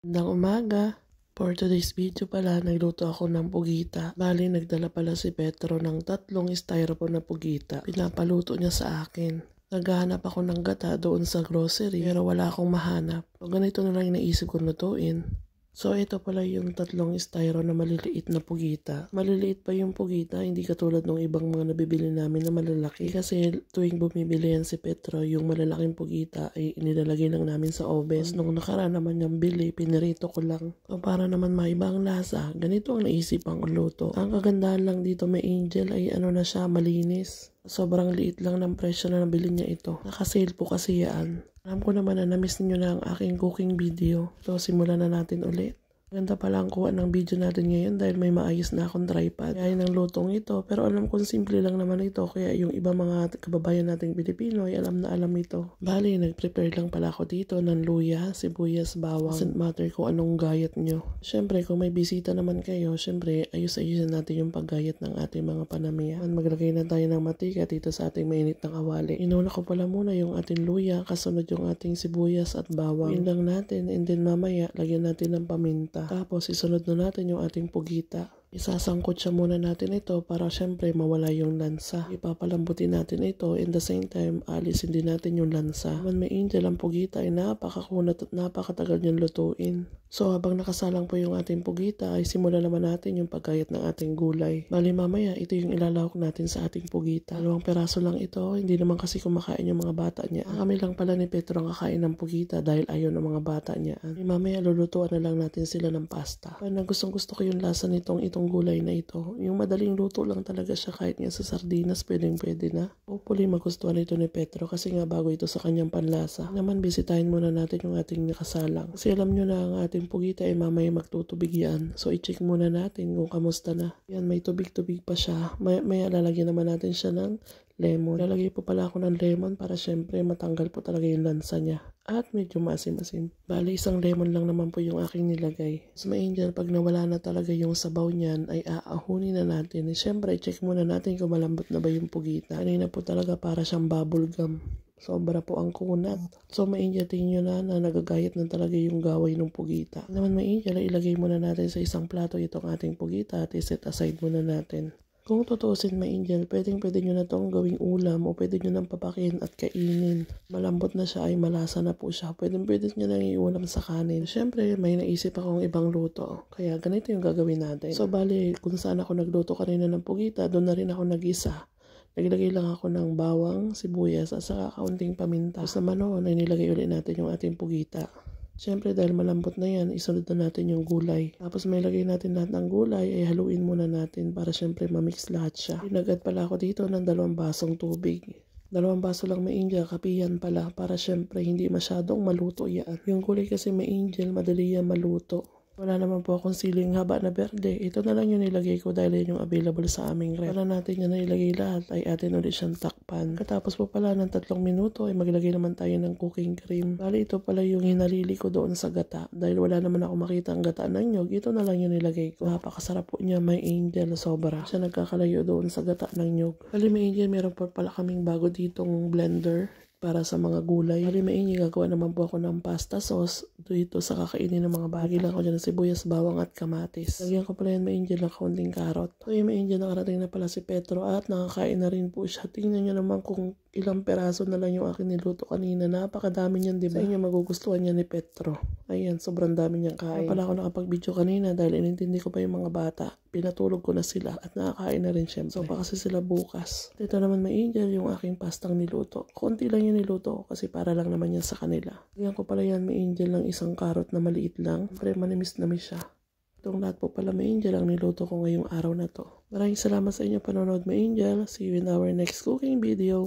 Magandang umaga. For today's video pala, nagluto ako ng pugita. Bali, nagdala pala si Petro ng 3 styrofoam na pugita. Pinapaluto niya sa akin. Naghahanap ako ng gata doon sa grocery pero wala akong mahanap. So, ganito na lang yung naisip kong lutuin. So ito pala yung 3 styro na maliliit na pugita. Maliliit pa yung pugita, hindi katulad ng ibang mga nabibili namin na malalaki. Kasi tuwing bumibili yan si Petro, yung malalaking pugita ay inilalagay lang namin sa oven. Nung nakaraan naman yung bili, pinirito ko lang. So para naman maiba ang lasa, ganito ang naisipang luto. Ang kagandahan lang dito may Angel ay ano na siya, malinis. Sobrang liit lang ng presyo na nabili niya ito. Nakasale po kasi yan. Alam ko naman na na-miss niyo na ang aking cooking video. So simulan na natin ulit. Ganda pala ang kuha ng video natin ngayon dahil may maayos na akong tripod. Kaya ng lutong ito, pero alam kong simple lang naman ito. Kaya yung iba mga kababayan nating Pilipino ay alam na alam ito. Bali, nag-prepare lang pala ako dito ng luya, sibuyas, bawang. Doesn't matter kung anong gayat nyo. Siyempre, kung may bisita naman kayo, siyempre, ayos-ayusin natin yung paggayat ng ating mga panamiya. Maglagay na tayo ng matika dito sa ating mainit na kawali. Inuna ko pala muna yung ating luya, kasunod yung ating sibuyas at bawang. Yun lang natin, and then mamaya, lagyan natin ng paminta. Tapos isunod na natin yung ating pugita. Isasangkot siya muna natin ito para syempre mawala yung lansa. Ipapalambutin natin ito and the same time alisin din natin yung lansa. Naman may Angel ang pugita ay napakakunat at napakatagal niyang lutuin. So habang nakasalang po yung ating pugita ay simulan naman natin yung paggayat ng ating gulay. Bali mamaya ito yung ilalawak natin sa ating pugita. 2 peraso lang ito, hindi naman kasi kumakain yung mga bata niya. Kami lang pala ni Petro ang kakain ng pugita dahil ayaw ng mga bata niya. Mamaya lulutuan na lang natin sila ng pasta. Kaya gustong gusto ko yung lasa itong gulay na ito. Yung madaling luto lang talaga siya kahit nga sa sardinas pwede na. Hopefully magustuhan ito ni Petro kasi nga bago ito sa kanyang panlasa. Naman bisitahin muna natin yung ating nakasalang. Kasi alam nyo na ang ating pugita ay mamaya magtutubig yan. So i-check muna natin kung kamusta na. Yan may tubig-tubig pa siya. May lalagyan naman natin siya ng lemon. Lalagay po pala ako ng lemon para syempre matanggal po talaga yung lansa niya. At medyo maasim-asim. Bali, 1 lemon lang naman po yung aking nilagay. So, may Angel, pag nawala na talaga yung sabaw niyan, ay aahunin na natin. Siyempre, check muna natin kung malambot na ba yung pugita. Kanina po talaga para siyang bubble gum. Sobra po ang kunat. So, may Angel, tingin nyo na nagagayat na talaga yung gaway ng pugita. Naman may Angel, ilagay muna natin sa isang plato itong ating pugita at iset aside muna natin. Kung tutuusin may Angel, pwede nyo na itong gawing ulam o pwede nyo nang papakin at kainin. Malambot na siya ay malasa na po siya. Pwede nyo nang iulam sa kanin. Siyempre, may naisip akong ibang luto. Kaya ganito yung gagawin natin. So, bali, kung saan ako nagluto kanina ng pugita, doon na rin ako nag-isa. Naglagay lang ako ng bawang, sibuyas at saka kaunting paminta. Tapos naman noon ay nilagay ulit natin yung ating pugita. Siyempre dahil malambot na yan, isunod na natin yung gulay. Tapos may lagay natin lahat ng gulay ay haluin muna natin para siyempre mamix lahat siya. Pinagad pala ako dito ng 2 basong tubig. 2 baso lang may Angel, kapihan pala para siyempre hindi masyadong maluto yan. Yung gulay kasi may Angel, madali yan maluto. Wala naman po akong siling haba na berde. Ito na lang yung nilagay ko dahil yun yung available sa aming ref. Para natin yan na ilagay lahat ay atin ulit siyang takpan. Katapos po pala ng 3 minuto ay maglagay naman tayo ng cooking cream. Bali ito pala yung hinalili ko doon sa gata. Dahil wala naman ako makita ang gata ng nyog, ito na lang yung nilagay ko. Napakasarap po niya may Angel, sobra. Siya nagkakalayo doon sa gata ng nyog. Bali may Angel, meron po pala kaming bago ditong blender para sa mga gulay. Bali may Angel, gagawa naman po ako ng pasta sauce dito sa kakainin ng mga bagay. Lang ko dyan ng sibuyas, bawang at kamatis. Lagyan ko pala yan may Angel ng kaunting karot. So yung may Angel, nakarating na pala si Petro at nakakain na rin po siya. Tingnan nyo naman kung ilang peraso na lang yung akin niluto kanina. Napakadami niyan, diba? Sa inyo magugustuhan niya ni Petro. Ayan, sobrang dami niyang kain. Pala ako nakapag-video kanina dahil inintindi ko pa yung mga bata. Pinatulog ko na sila at nakakain na rin syempre. So pa kasi sila bukas. Dito naman may Angel yung aking pastang niluto. Konti lang yung niluto ko kasi para lang naman yan sa kanila. Lagyan ko pala yan may Angel ng 1 karot na maliit lang. Siyempre manimis-namis siya. Itong lahat po pala may Angel ang niluto ko ngayong araw na to. Maraming salamat sa inyo panonood may Angel. See you in our next cooking video.